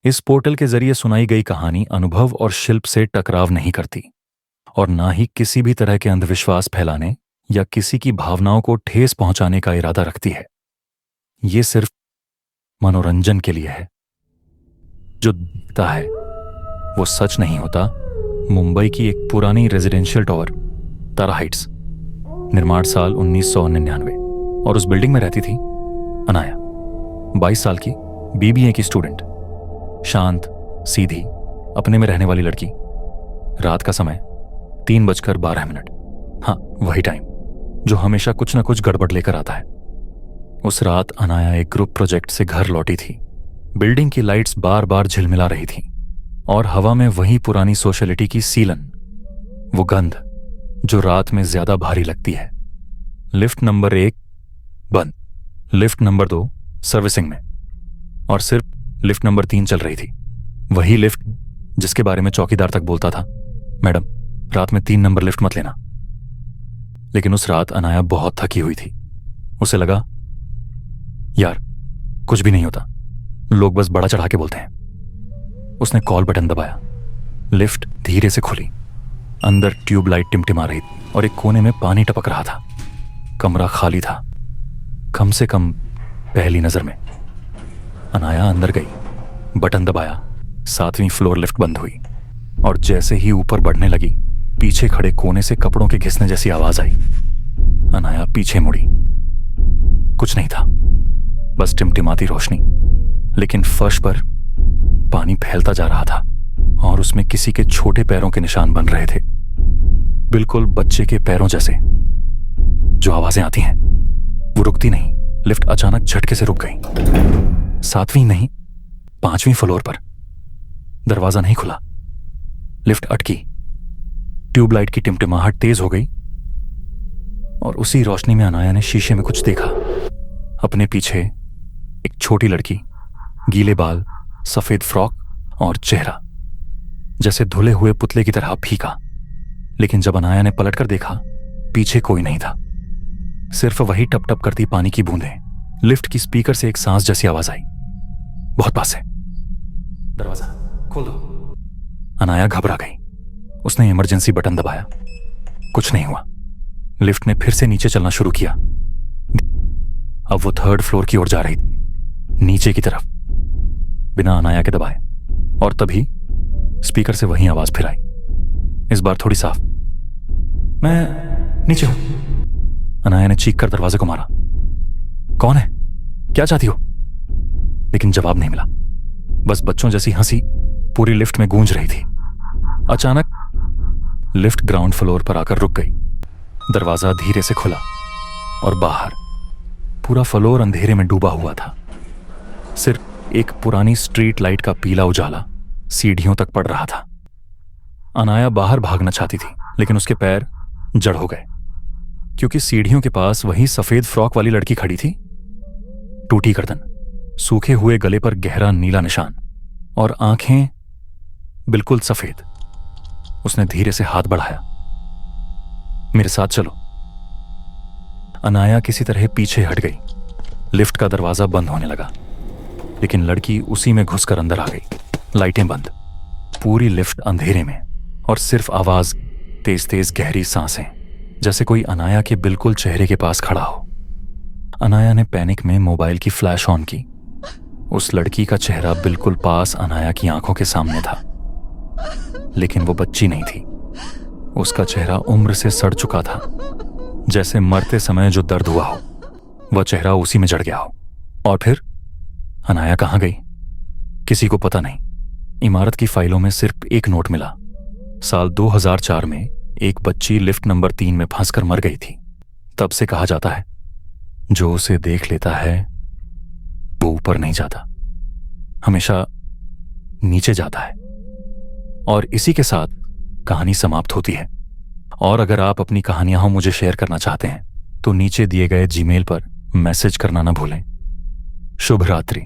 इस पोर्टल के जरिए सुनाई गई कहानी अनुभव और शिल्प से टकराव नहीं करती और ना ही किसी भी तरह के अंधविश्वास फैलाने या किसी की भावनाओं को ठेस पहुंचाने का इरादा रखती है। ये सिर्फ मनोरंजन के लिए है। जो दिखता है वो सच नहीं होता। मुंबई की एक पुरानी रेजिडेंशियल टावर, तारा हाइट्स, निर्माण साल 1999, और उस बिल्डिंग में रहती थी अनाया, 22 साल की बीबीए की स्टूडेंट, शांत, सीधी, अपने में रहने वाली लड़की। रात का समय 3:12। हाँ, वही टाइम जो हमेशा कुछ न कुछ गड़बड़ लेकर आता है। उस रात अनाया एक ग्रुप प्रोजेक्ट से घर लौटी थी। बिल्डिंग की लाइट्स बार बार झिलमिला रही थी और हवा में वही पुरानी सोशलिटी की सीलन, वो गंध जो रात में ज्यादा भारी लगती है। लिफ्ट नंबर 1 बंद, लिफ्ट नंबर 2 सर्विसिंग में, और सिर्फ लिफ्ट नंबर 3 चल रही थी। वही लिफ्ट जिसके बारे में चौकीदार तक बोलता था, मैडम रात में 3 नंबर लिफ्ट मत लेना। लेकिन उस रात अनाया बहुत थकी हुई थी। उसे लगा, यार कुछ भी नहीं होता, लोग बस बड़ा चढ़ा के बोलते हैं। उसने कॉल बटन दबाया। लिफ्ट धीरे से खुली। अंदर ट्यूबलाइट टिमटिमा रही और एक कोने में पानी टपक रहा था। कमरा खाली था, कम से कम पहली नजर में। अनाया अंदर गई, बटन दबाया। 7वीं फ्लोर लिफ्ट बंद हुई और जैसे ही ऊपर बढ़ने लगी, पीछे खड़े कोने से कपड़ों के घिसने जैसी आवाज आई। अनाया पीछे मुड़ी। कुछ नहीं था, बस टिमटिमाती रोशनी। लेकिन फर्श पर पानी फैलता जा रहा था और उसमें किसी के छोटे पैरों के निशान बन रहे थे, बिल्कुल बच्चे के पैरों जैसे। जो आवाजें आती हैं वो रुकती नहीं। लिफ्ट अचानक झटके से रुक गई। 7वीं नहीं, 5वीं फ्लोर पर। दरवाजा नहीं खुला, लिफ्ट अटकी। ट्यूबलाइट की टिमटिमाहट तेज हो गई और उसी रोशनी में अनाया ने शीशे में कुछ देखा। अपने पीछे एक छोटी लड़की, गीले बाल, सफेद फ्रॉक और चेहरा जैसे धुले हुए पुतले की तरह फीका। लेकिन जब अनाया ने पलटकर देखा, पीछे कोई नहीं था, सिर्फ वही टप टप करती पानी की बूंदें। लिफ्ट की स्पीकर से एक सांस जैसी आवाज आई, बहुत पास है, दरवाजा खोल दो। अनाया घबरा गई। उसने इमरजेंसी बटन दबाया। कुछ नहीं हुआ। लिफ्ट ने फिर से नीचे चलना शुरू किया। अब वो 3rd फ्लोर की ओर जा रही थी, नीचे की तरफ, बिना अनाया के दबाए। और तभी स्पीकर से वही आवाज फिर आई, इस बार थोड़ी साफ, मैं नीचे हूं। अनाया ने चीख कर दरवाजे को मारा। कौन है, क्या चाहती हो? लेकिन जवाब नहीं मिला। बस बच्चों जैसी हंसी पूरी लिफ्ट में गूंज रही थी। अचानक लिफ्ट ग्राउंड फ्लोर पर आकर रुक गई। दरवाजा धीरे से खुला और बाहर पूरा फ्लोर अंधेरे में डूबा हुआ था। सिर्फ एक पुरानी स्ट्रीट लाइट का पीला उजाला सीढ़ियों तक पड़ रहा था। अनाया बाहर भागना चाहती थी, लेकिन उसके पैर जड़ हो गए, क्योंकि सीढ़ियों के पास वही सफेद फ्रॉक वाली लड़की खड़ी थी। टूटी गर्दन, सूखे हुए गले पर गहरा नीला निशान और आंखें बिल्कुल सफेद। उसने धीरे से हाथ बढ़ाया। मेरे साथ चलो। अनाया किसी तरह पीछे हट गई। लिफ्ट का दरवाजा बंद होने लगा, लेकिन लड़की उसी में घुसकर अंदर आ गई। लाइटें बंद, पूरी लिफ्ट अंधेरे में, और सिर्फ आवाज, तेज तेज गहरी सांसें, जैसे कोई अनाया के बिल्कुल चेहरे के पास खड़ा हो। अनाया ने पैनिक में मोबाइल की फ्लैश ऑन की। उस लड़की का चेहरा बिल्कुल पास अनाया की आंखों के सामने था, लेकिन वो बच्ची नहीं थी। उसका चेहरा उम्र से सड़ चुका था, जैसे मरते समय जो दर्द हुआ हो, वह चेहरा उसी में जड़ गया हो। और फिर अनाया कहाँ गई, किसी को पता नहीं। इमारत की फाइलों में सिर्फ एक नोट मिला। साल 2004 में एक बच्ची लिफ्ट नंबर 3 में फंसकर मर गई थी। तब से कहा जाता है, जो उसे देख लेता है वो ऊपर नहीं जाता, हमेशा नीचे जाता है। और इसी के साथ कहानी समाप्त होती है। और अगर आप अपनी कहानियां मुझे शेयर करना चाहते हैं तो नीचे दिए गए जीमेल पर मैसेज करना ना भूलें। शुभ रात्रि।